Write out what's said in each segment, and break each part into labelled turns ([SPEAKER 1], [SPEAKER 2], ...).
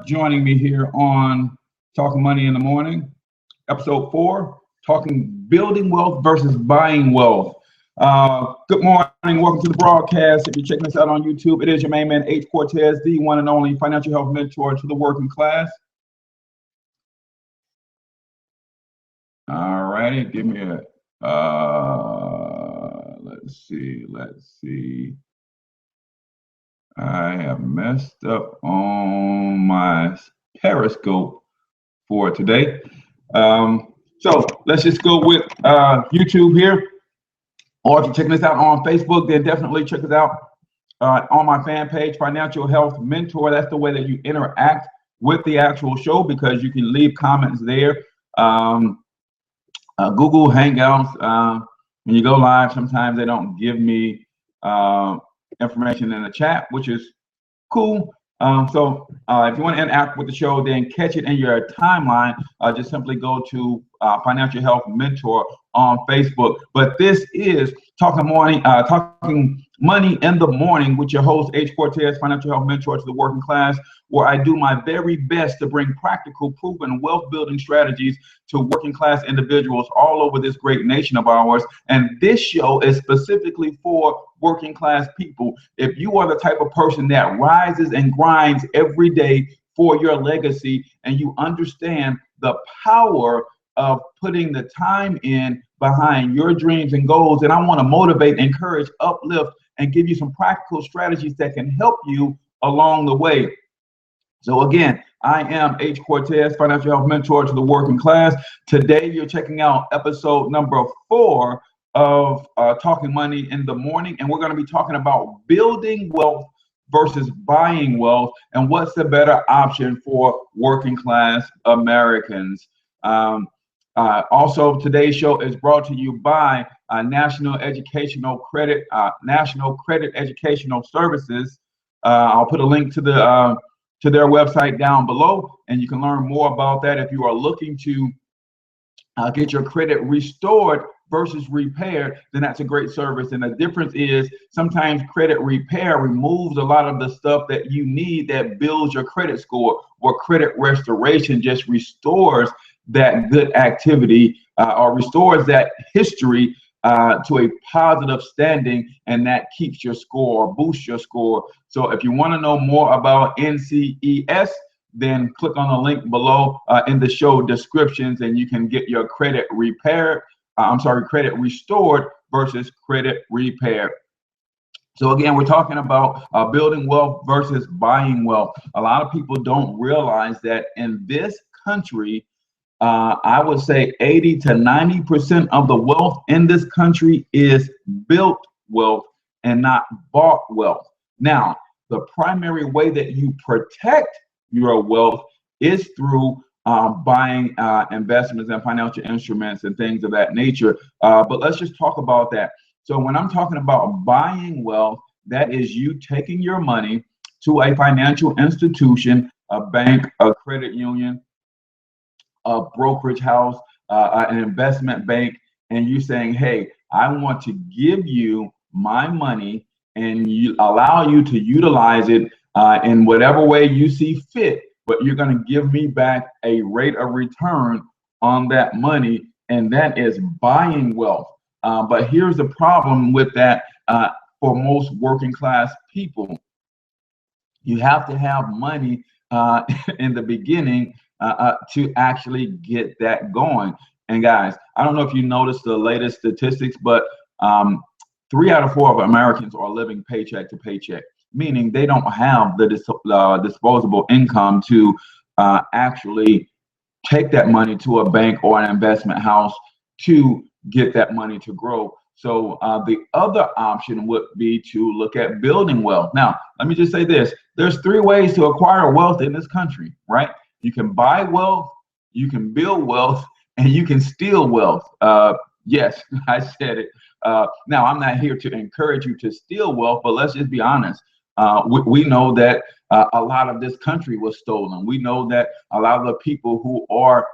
[SPEAKER 1] joining me here on Talking Money in the Morning, episode 4, talking building wealth versus buying wealth. Good morning, welcome to the broadcast. If you're checking us out on YouTube, it is your main man, H Cortez, the one and only financial health mentor to the working class. All righty, give me a, let's see. I have messed up on my Periscope for today. So let's just go with YouTube here. Or if you're checking this out on Facebook, then definitely check us out on my fan page, Financial Health Mentor. That's the way that you interact with the actual show, because you can leave comments there. Google Hangouts, when you go live, sometimes they don't give me information in the chat, which is cool. So if you want to interact with the show, then catch it in your timeline. Just simply go to Financial Health Mentor on Facebook. But this is Talking Money in the Morning with your host, H Cortez, Financial Health Mentor to the working class, where I do my very best to bring practical, proven wealth building strategies to working class individuals all over this great nation of ours. And this show is specifically for working class people. If you are the type of person that rises and grinds every day for your legacy, and you understand the power of putting the time in behind your dreams and goals, and I want to motivate, encourage, uplift, and give you some practical strategies that can help you along the way. So again, I am H Cortez, Financial Health Mentor to the working class. Today, you're checking out episode number 4 of Talking Money in the Morning, and we're going to be talking about building wealth versus buying wealth, and what's the better option for working class Americans. Also, today's show is brought to you by National Credit Educational Services. I'll put a link to their website down below, and you can learn more about that if you are looking to get your credit restored versus repaired. Then that's a great service. And the difference is sometimes credit repair removes a lot of the stuff that you need that builds your credit score, or credit restoration just restores that good activity or restores that history to a positive standing, and that keeps your score or boosts your score. So if you want to know more about NCES, then click on the link below in the show descriptions, and you can get your credit credit restored versus credit repaired. So again, we're talking about building wealth versus buying wealth. A lot of people don't realize that in this country, I would say 80 to 90% of the wealth in this country is built wealth and not bought wealth. Now, the primary way that you protect your wealth is through buying investments and financial instruments and things of that nature. But let's just talk about that. So when I'm talking about buying wealth, that is you taking your money to a financial institution, a bank, a credit union, a brokerage house, an investment bank, and you saying, hey, I want to give you my money and allow you to utilize it in whatever way you see fit, but you're going to give me back a rate of return on that money, and that is buying wealth. But here's the problem with that for most working class people. You have to have money in the beginning to actually get that going. And guys, I don't know if you noticed the latest statistics, but 3 out of 4 of Americans are living paycheck to paycheck, meaning they don't have the disposable income to actually take that money to a bank or an investment house to get that money to grow. So the other option would be to look at building wealth. Now, let me just say this. There's 3 ways to acquire wealth in this country, right? You can buy wealth, you can build wealth, and you can steal wealth. Yes, I said it. Now, I'm not here to encourage you to steal wealth, but let's just be honest. We know that a lot of this country was stolen. We know that a lot of the people who are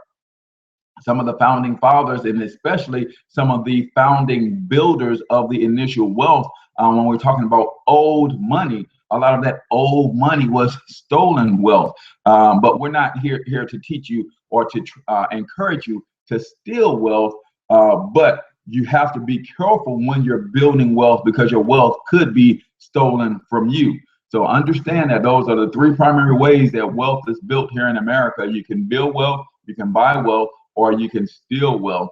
[SPEAKER 1] some of the founding fathers, and especially some of the founding builders of the initial wealth, when we're talking about old money, a lot of that old money was stolen wealth. But we're not here to teach you or to encourage you to steal wealth. But you have to be careful when you're building wealth, because your wealth could be stolen from you. So understand that those are the three primary ways that wealth is built here in America. You can build wealth, you can buy wealth, or you can steal wealth.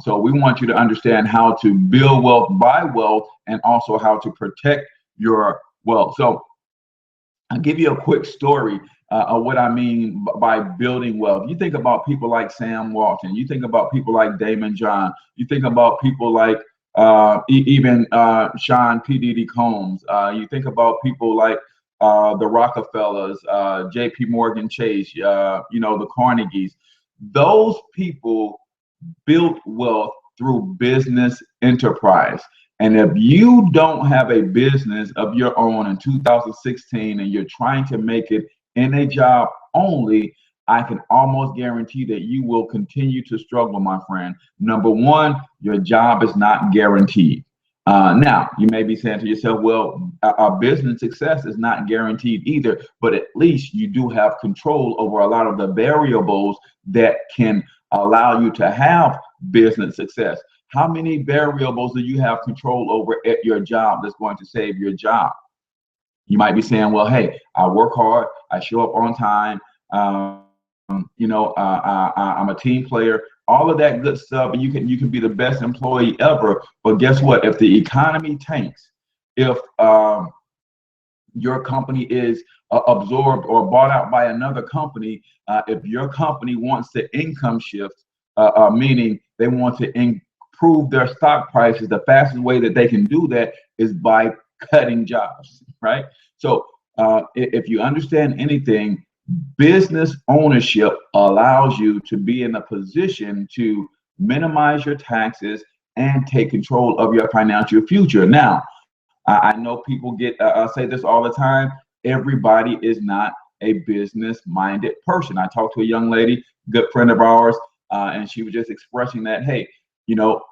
[SPEAKER 1] So we want you to understand how to build wealth, buy wealth, and also how to protect your wealth. So I'll give you a quick story of what I mean by building wealth. You think about people like Sam Walton. You think about people like Damon John. You think about people like even Sean P. Diddy Combs. You think about people like the Rockefellers, J.P. Morgan Chase, the Carnegies. Those people built wealth through business enterprise. And if you don't have a business of your own in 2016 and you're trying to make it in a job only, I can almost guarantee that you will continue to struggle, my friend. Number one, your job is not guaranteed. Now, you may be saying to yourself, well, our business success is not guaranteed either, but at least you do have control over a lot of the variables that can allow you to have business success. How many variables do you have control over at your job that's going to save your job? You might be saying, well, hey, I work hard, I show up on time, I'm a team player, all of that good stuff, and you can be the best employee ever. But guess what? If the economy tanks, if your company is absorbed or bought out by another company, if your company wants to income shift, meaning they want to improve their stock prices, the fastest way that they can do that is by cutting jobs, right? So if you understand anything, business ownership allows you to be in a position to minimize your taxes and take control of your financial future. Now, I know people say this all the time. Everybody is not a business-minded person. I talked to a young lady, good friend of ours, and she was just expressing that, hey,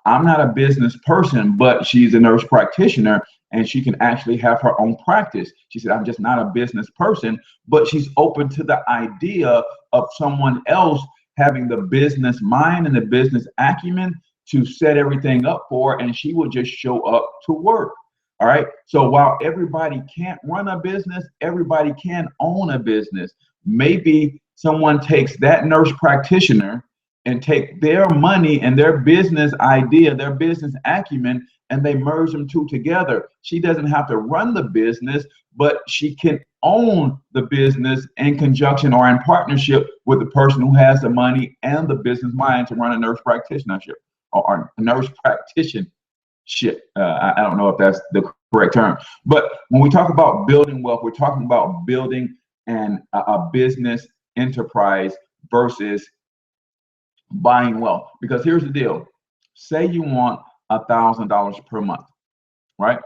[SPEAKER 1] I'm not a business person, but she's a nurse practitioner and she can actually have her own practice. She said, I'm just not a business person, but she's open to the idea of someone else having the business mind and the business acumen to set everything up for her, and she will just show up to work. All right. So while everybody can't run a business, everybody can own a business. Maybe someone takes that nurse practitioner and take their money and their business idea, their business acumen, and they merge them two together. She doesn't have to run the business, but she can own the business in conjunction or in partnership with the person who has the money and the business mind to run a nurse practitionership or a nurse practitionership. I don't know if that's the correct term, but when we talk about building wealth, we're talking about building a business enterprise versus buying wealth. Because here's the deal. Say you want $1,000 per month, right?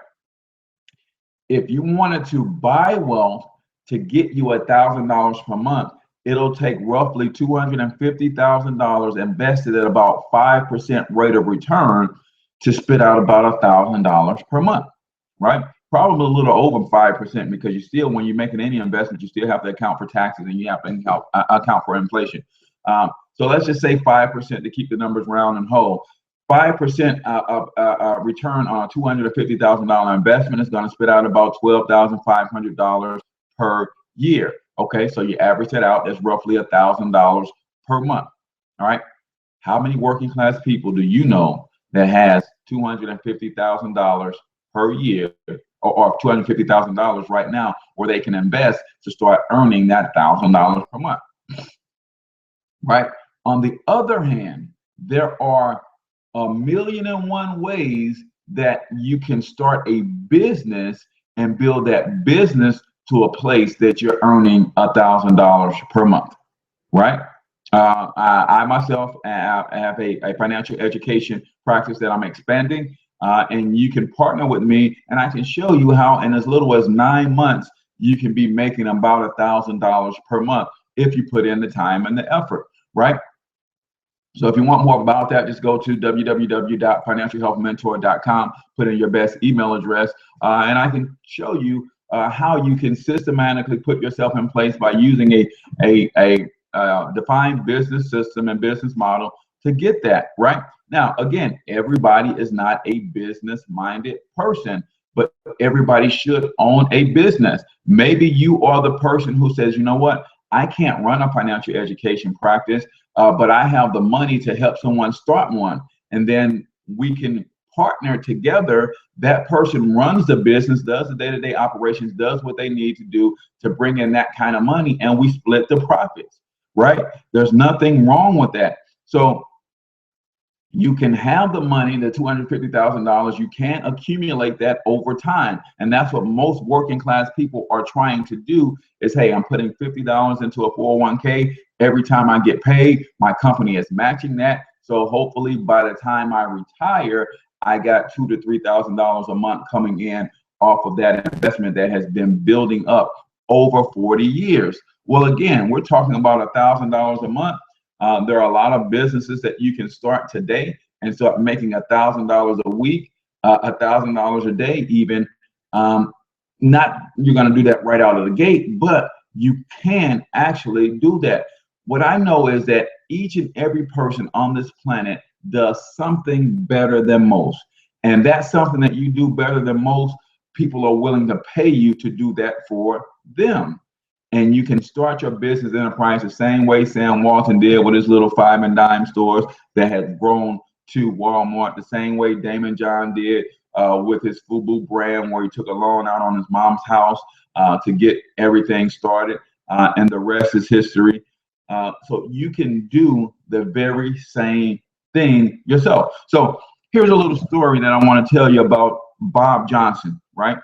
[SPEAKER 1] If you wanted to buy wealth to get you $1,000 per month, it'll take roughly $250,000 invested at about 5% rate of return to spit out about $1,000 per month, right? Probably a little over 5%, because you still, when you're making any investment, you still have to account for taxes and you have to account for inflation. So let's just say 5% to keep the numbers round and whole. 5% return on a $250,000 investment is going to spit out about $12,500 per year. Okay, so you average that out, that's roughly $1,000 per month. All right, how many working class people do you know that has $250,000 per year, or $250,000 right now, where they can invest to start earning that $1,000 per month? Right. On the other hand, there are 1,000,001 ways that you can start a business and build that business to a place that you're earning $1,000 per month, right? I myself have a financial education practice that I'm expanding, and you can partner with me, and I can show you how in as little as 9 months you can be making about $1,000 per month if you put in the time and the effort, right? So if you want more about that, just go to www.financialhealthmentor.com, put in your best email address, and I can show you how you can systematically put yourself in place by using a defined business system and business model to get that, right? Now, again, everybody is not a business-minded person, but everybody should own a business. Maybe you are the person who says, you know what, I can't run a financial education practice, but I have the money to help someone start one. And then we can partner together. That person runs the business, does the day-to-day operations, does what they need to do to bring in that kind of money, and we split the profits, right? There's nothing wrong with that. So you can have the money, the $250,000, you can accumulate that over time. And that's what most working class people are trying to do is, hey, I'm putting $50 into a 401k. Every time I get paid, my company is matching that. So hopefully by the time I retire, I got $2,000 to $3,000 a month coming in off of that investment that has been building up over 40 years. Well, again, we're talking about $1,000 a month. There are a lot of businesses that you can start today and start making $1,000 a week, $1,000 a day even. Not you're going to do that right out of the gate, but you can actually do that. What I know is that each and every person on this planet does something better than most. And that's something that you do better than most. People are willing to pay you to do that for them. And you can start your business enterprise the same way Sam Walton did with his little 5 and dime stores that has grown to Walmart, the same way Damon John did with his FUBU brand, where he took a loan out on his mom's house to get everything started, and the rest is history. So you can do the very same thing yourself. So here's a little story that I want to tell you about Bob Johnson, right?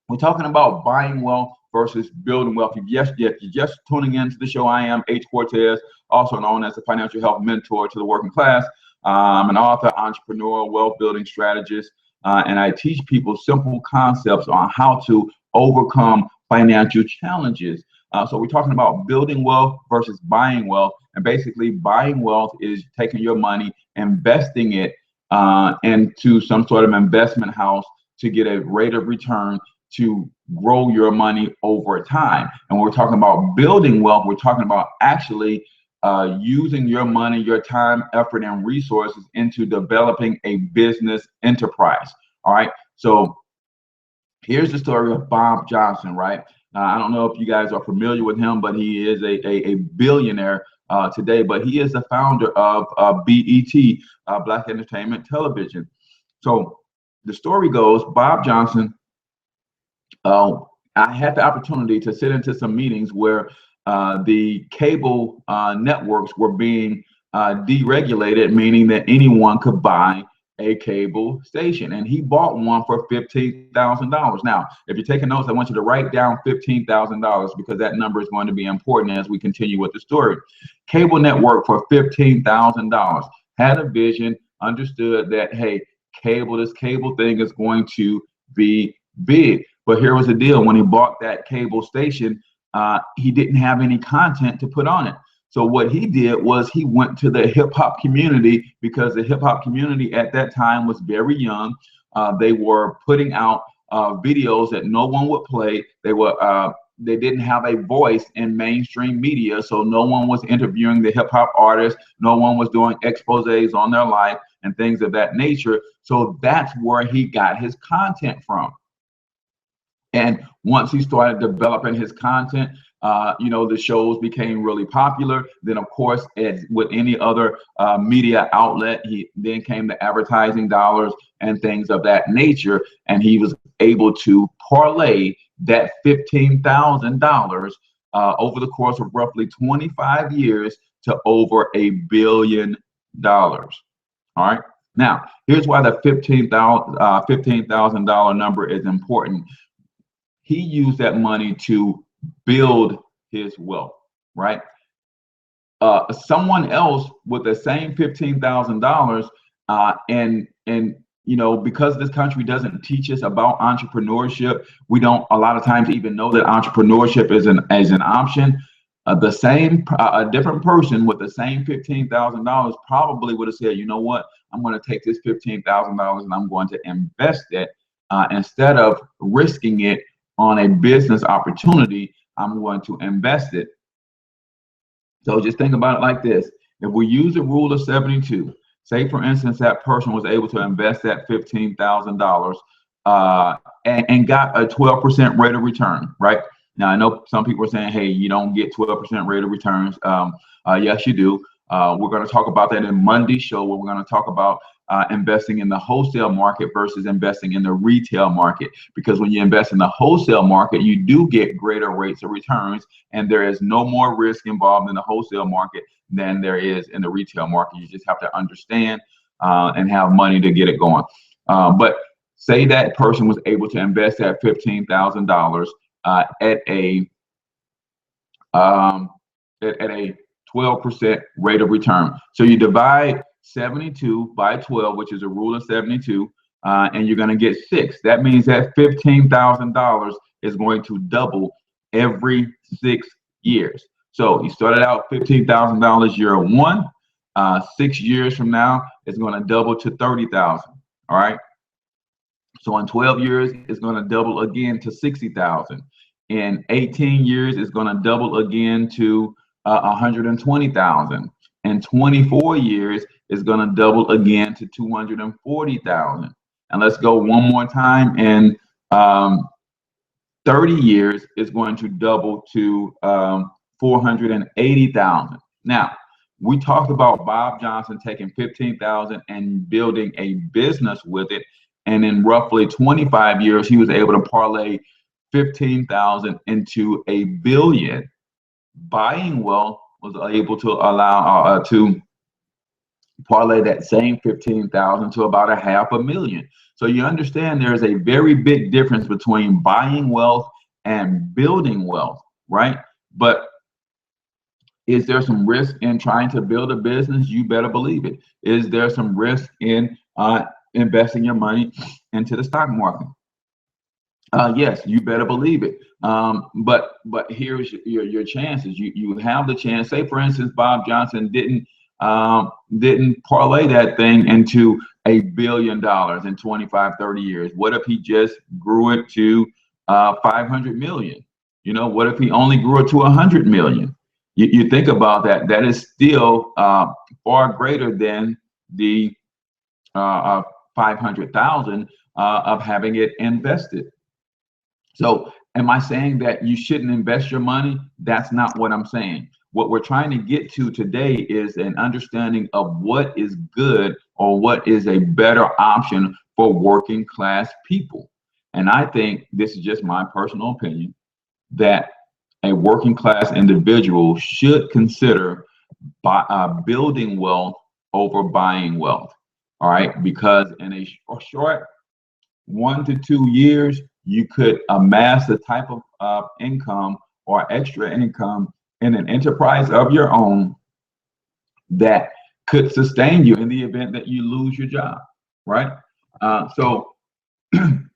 [SPEAKER 1] We're talking about buying wealth versus building wealth. If you're just tuning into the show, I am H Cortez, also known as the financial health mentor to the working class. I'm an author, entrepreneur, wealth building strategist, and I teach people simple concepts on how to overcome financial challenges. So we're talking about building wealth versus buying wealth. And basically, buying wealth is taking your money, investing it into some sort of investment house to get a rate of return to grow your money over time. And when we're talking about building wealth, we're talking about actually using your money, your time, effort, and resources into developing a business enterprise. All right. So here's the story of Bob Johnson, right? I don't know if you guys are familiar with him, but he is a billionaire today, but he is the founder of BET, Black Entertainment Television. So the story goes, Bob Johnson, I had the opportunity to sit into some meetings where the cable networks were being deregulated, meaning that anyone could buy a cable station, and he bought one for $15,000. Now, if you're taking notes, I want you to write down $15,000 because that number is going to be important as we continue with the story. Cable network for $15,000, had a vision, understood that, hey, this cable thing is going to be big. But here was the deal: when he bought that cable station, he didn't have any content to put on it. So what he did was he went to the hip hop community, because the hip hop community at that time was very young. They were putting out videos that no one would play. They didn't have a voice in mainstream media, so no one was interviewing the hip hop artists. No one was doing exposés on their life and things of that nature. So that's where he got his content from. And once he started developing his content, the shows became really popular. Then, of course, as with any other media outlet, then came the advertising dollars and things of that nature. And he was able to parlay that $15,000 over the course of roughly 25 years to over $1 billion. All right. Now, here's why the $15,000 number is important. He used that money to build his wealth, right? Someone else with the same $15,000, and because this country doesn't teach us about entrepreneurship, we don't a lot of times even know that entrepreneurship is an option. A different person with the same $15,000 probably would have said, you know what, I'm going to take this $15,000 and I'm going to invest it instead of risking it on a business opportunity, I'm going to invest it. So just think about it like this. If we use the rule of 72, say for instance, that person was able to invest that $15,000 and got a 12% rate of return, right? Now, I know some people are saying, hey, you don't get 12% rate of returns. Yes, you do. We're going to talk about that in Monday's show, where we're going to talk about investing in the wholesale market versus investing in the retail market. Because when you invest in the wholesale market, you do get greater rates of returns, and there is no more risk involved in the wholesale market than there is in the retail market. You just have to understand and have money to get it going. But say that person was able to invest that $15,000 at a 12% rate of return. So you divide 72 by 12, which is a rule of 72, and you're going to get 6. That means that $15,000 is going to double every 6 years. So you started out $15,000 year 1. 6 years from now, it's going to double to $30,000. All right. So in 12 years, it's going to double again to $60,000. In 18 years, it's going to double again to $120,000. In 24 years, it's going to double again to $240,000. And let's go one more time. In 30 years, it's going to double to $480,000. Now, we talked about Bob Johnson taking $15,000 and building a business with it. And in roughly 25 years, he was able to parlay $15,000 into $1 billion. Buying wealth was able to allow to parlay that same $15,000 to about $500,000. So you understand there is a very big difference between buying wealth and building wealth, right? But is there some risk in trying to build a business? You better believe it. Is there some risk in investing your money into the stock market? Yes, you better believe it. But here's your chances. You have the chance. Say for instance, Bob Johnson didn't parlay that thing into $1 billion in 25, 30 years. What if he just grew it to 500 million? You know, what if he only grew it to 100 million? You think about that. That is still far greater than the 500,000 of having it invested. So am I saying that you shouldn't invest your money? That's not what I'm saying. What we're trying to get to today is an understanding of what is good or what is a better option for working class people. And I think, this is just my personal opinion, that a working class individual should consider building wealth over buying wealth. All right, because in a short 1 to 2 years, you could amass the type of income or extra income in an enterprise of your own that could sustain you in the event that you lose your job, right? So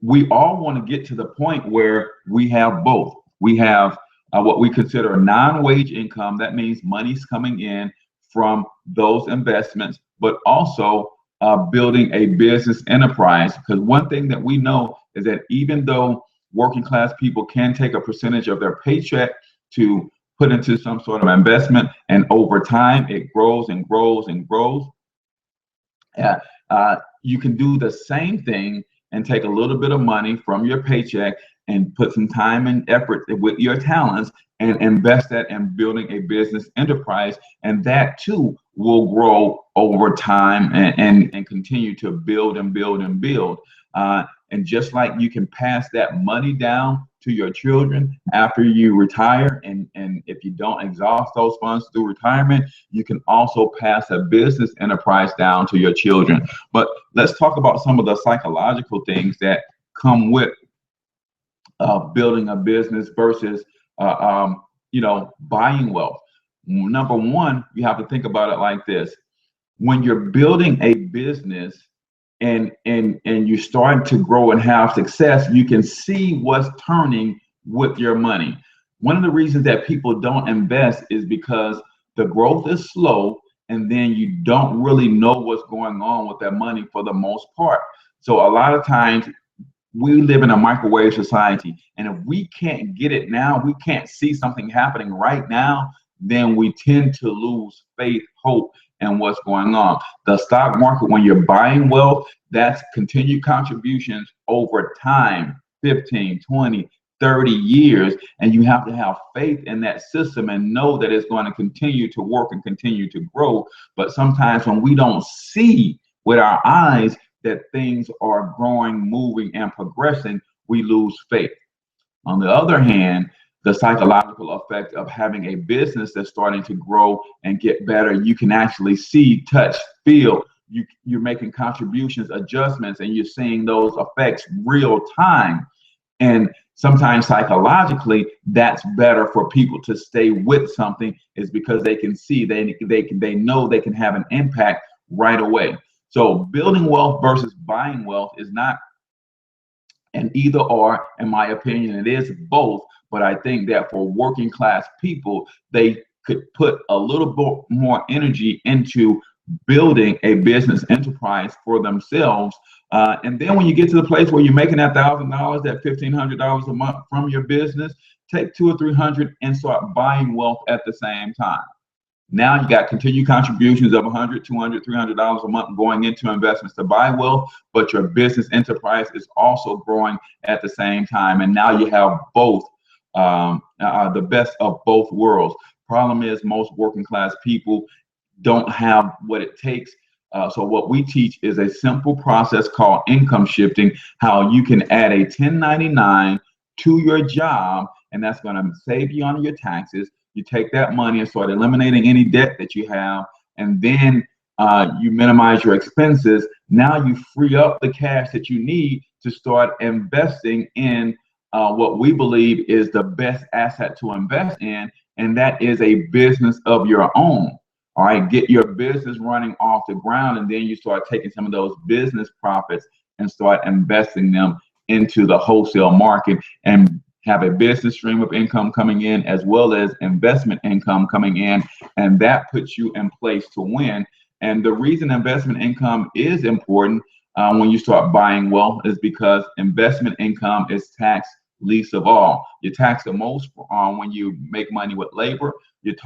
[SPEAKER 1] we all want to get to the point where we have both. We have what we consider a non-wage income. That means money's coming in from those investments, but also building a business enterprise. Because one thing that we know is that even though working class people can take a percentage of their paycheck to put into some sort of investment, and over time it grows and grows and grows, you can do the same thing and take a little bit of money from your paycheck and put some time and effort with your talents and invest that in building a business enterprise. And that too will grow over time and continue to build and build and build. And just like you can pass that money down to your children after you retire, and if you don't exhaust those funds through retirement, you can also pass a business enterprise down to your children. But let's talk about some of the psychological things that come with building a business versus buying wealth. Number one, you have to think about it like this. When you're building a business and you're starting to grow and have success, you can see what's turning with your money. One of the reasons that people don't invest is because the growth is slow, and then you don't really know what's going on with that money for the most part. So a lot of times we live in a microwave society, and if we can't get it now, we can't see something happening right now, then we tend to lose faith, hope, and what's going on. The stock market, when you're buying wealth, that's continued contributions over time, 15, 20, 30 years, and you have to have faith in that system and know that it's going to continue to work and continue to grow. But sometimes when we don't see with our eyes that things are growing, moving, and progressing, we lose faith. On the other hand, the psychological effect of having a business that's starting to grow and get better, you can actually see, touch, feel. You're making contributions, adjustments, and you're seeing those effects real time. And sometimes psychologically, that's better for people to stay with something, is because they can see, they know they can have an impact right away. So building wealth versus buying wealth is not an either or, in my opinion. It is both. But I think that for working class people, they could put a little bit more energy into building a business enterprise for themselves. And then when you get to the place where you're making that $1,000, that $1,500 a month from your business, take $200 or $300 and start buying wealth at the same time. Now you got continued contributions of $100, $200, $300 a month going into investments to buy wealth, but your business enterprise is also growing at the same time. And now you have both, the best of both worlds. Problem is, most working class people don't have what it takes. So what we teach is a simple process called income shifting, how you can add a 1099 to your job, and that's going to save you on your taxes. You take that money and start eliminating any debt that you have, and then you minimize your expenses. Now you free up the cash that you need to start investing in what we believe is the best asset to invest in, and that is a business of your own. All right, get your business running off the ground, and then you start taking some of those business profits and start investing them into the wholesale market, and have a business stream of income coming in as well as investment income coming in, and that puts you in place to win. And the reason investment income is important when you start buying wealth is because investment income is taxed least of all. You're taxed the most when you make money with labor. You're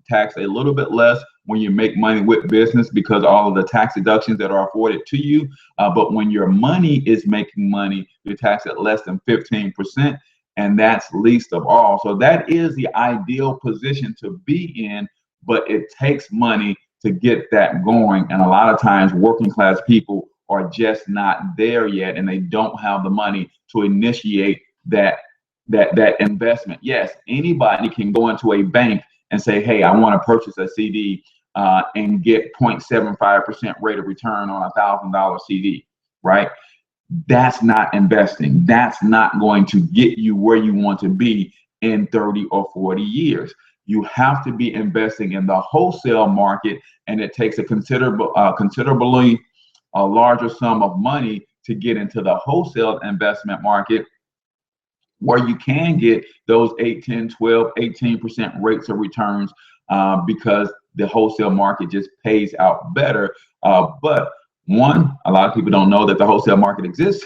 [SPEAKER 1] taxed a little bit less when you make money with business because all of the tax deductions that are afforded to you. But when your money is making money, you're taxed at less than 15%. And that's least of all. So that is the ideal position to be in, but it takes money to get that going. And a lot of times working class people are just not there yet, and they don't have the money to initiate that investment. Yes, anybody can go into a bank and say, hey, I want to purchase a CD and get 0.75% rate of return on a $1,000 CD, right? That's not investing. That's not going to get you where you want to be in 30 or 40 years. You have to be investing in the wholesale market, and it takes a considerably larger sum of money to get into the wholesale investment market, where you can get those 8, 10, 12, 18% rates of returns because the wholesale market just pays out better. But one, a lot of people don't know that the wholesale market exists.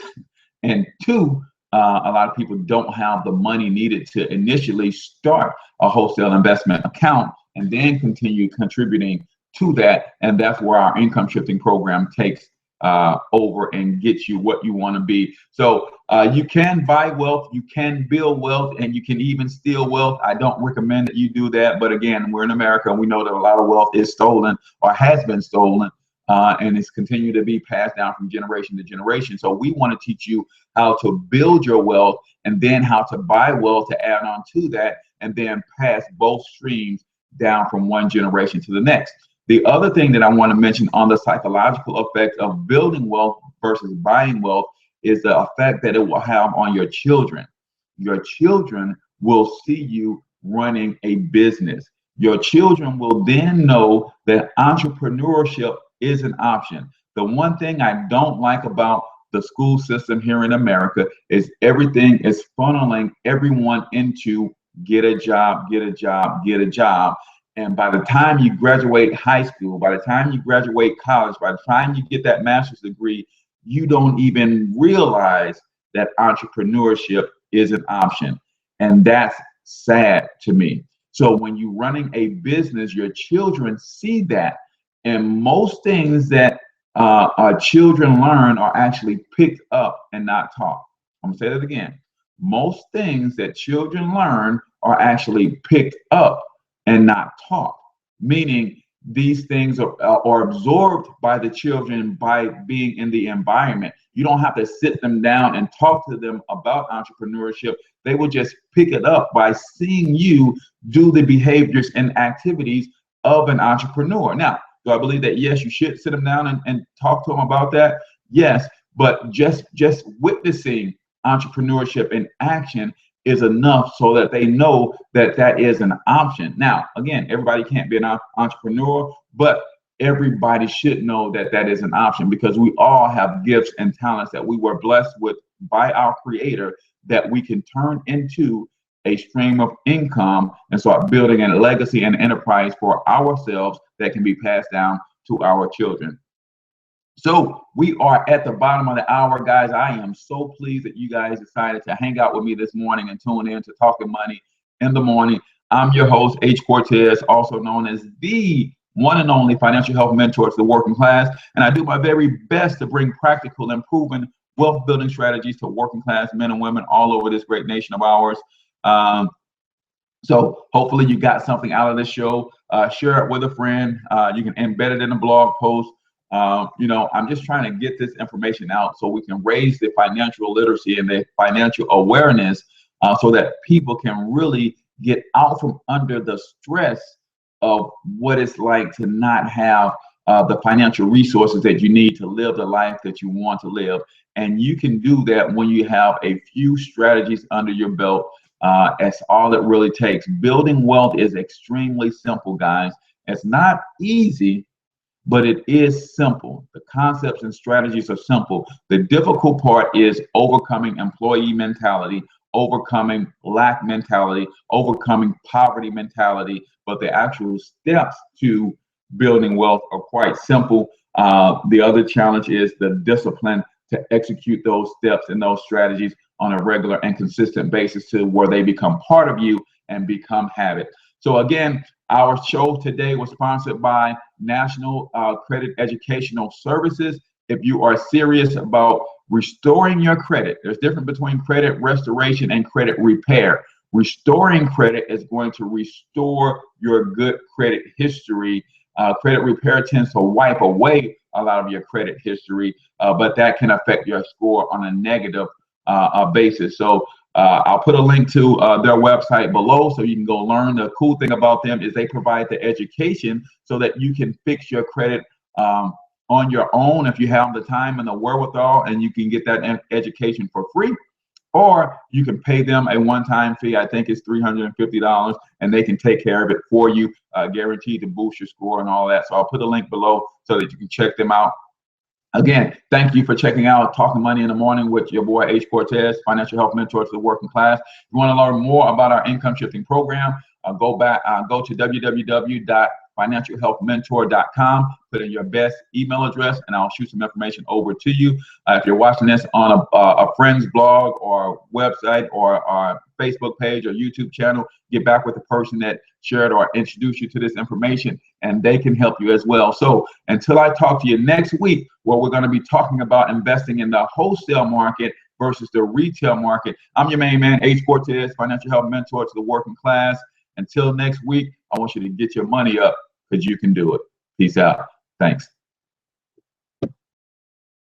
[SPEAKER 1] And two, a lot of people don't have the money needed to initially start a wholesale investment account and then continue contributing to that. And that's where our income shifting program takes over and gets you what you want to be. So you can buy wealth, you can build wealth, and you can even steal wealth. I don't recommend that you do that. But again, we're in America, and we know that a lot of wealth is stolen or has been stolen. And it's continued to be passed down from generation to generation. So we want to teach you how to build your wealth, and then how to buy wealth to add on to that, and then pass both streams down from one generation to the next. The other thing that I want to mention on the psychological effect of building wealth versus buying wealth is the effect that it will have on your children. Your children will see you running a business. Your children will then know that entrepreneurship is an option. The one thing I don't like about the school system here in America is everything is funneling everyone into get a job, get a job, get a job. And by the time you graduate high school, by the time you graduate college, by the time you get that master's degree, you don't even realize that entrepreneurship is an option. And that's sad to me. So when you're running a business, your children see that. And most things that children learn are actually picked up and not taught. I'm gonna say that again. Most things that children learn are actually picked up and not taught, meaning these things are absorbed by the children by being in the environment. You don't have to sit them down and talk to them about entrepreneurship. They will just pick it up by seeing you do the behaviors and activities of an entrepreneur. Now, do I believe that? Yes, you should sit them down and talk to them about that. Yes, but just witnessing entrepreneurship in action is enough so that they know that that is an option. Now, again, everybody can't be an entrepreneur, but everybody should know that that is an option, because we all have gifts and talents that we were blessed with by our Creator that we can turn into a stream of income and start building a legacy and enterprise for ourselves that can be passed down to our children. So we are at the bottom of the hour, guys. I am so pleased that you guys decided to hang out with me this morning and tune in to Talking Money in the Morning. I'm your host, H Cortez, also known as the one and only financial health mentor to the working class. And I do my very best to bring practical and proven wealth building strategies to working class men and women all over this great nation of ours. So hopefully you got something out of this show. Share it with a friend. You can embed it in a blog post. I'm just trying to get this information out so we can raise the financial literacy and the financial awareness so that people can really get out from under the stress of what it's like to not have the financial resources that you need to live the life that you want to live. And you can do that when you have a few strategies under your belt. That's all it really takes. Building wealth is extremely simple, guys. It's not easy, but it is simple. The concepts and strategies are simple. The difficult part is overcoming employee mentality, overcoming lack mentality, overcoming poverty mentality. But the actual steps to building wealth are quite simple. The other challenge is the discipline to execute those steps and those strategies on a regular and consistent basis to where they become part of you and become habit. So again, our show today was sponsored by National Credit Educational Services. If you are serious about restoring your credit, there's difference between credit restoration and credit repair. Restoring credit is going to restore your good credit history. Credit repair tends to wipe away a lot of your credit history, but that can affect your score on a negative basis. So I'll put a link to their website below so you can go learn. The cool thing about them is they provide the education so that you can fix your credit on your own if you have the time and the wherewithal, and you can get that education for free. Or you can pay them a one-time fee. I think it's $350, and they can take care of it for you, guaranteed to boost your score and all that. So I'll put a link below so that you can check them out. Again, thank you for checking out Talking Money in the Morning with your boy H Cortez, financial health mentor to the working class. If you want to learn more about our income shifting program, go to www.financialhealthmentor.com, put in your best email address, and I'll shoot some information over to you. If you're watching this on a friend's blog or website or Facebook page or YouTube channel, get back with the person that shared or introduced you to this information, and they can help you as well. So until I talk to you next week, where we're going to be talking about investing in the wholesale market versus the retail market, I'm your main man, H Cortez, financial health mentor to the working class. Until next week, I want you to get your money up because you can do it. Peace out. Thanks.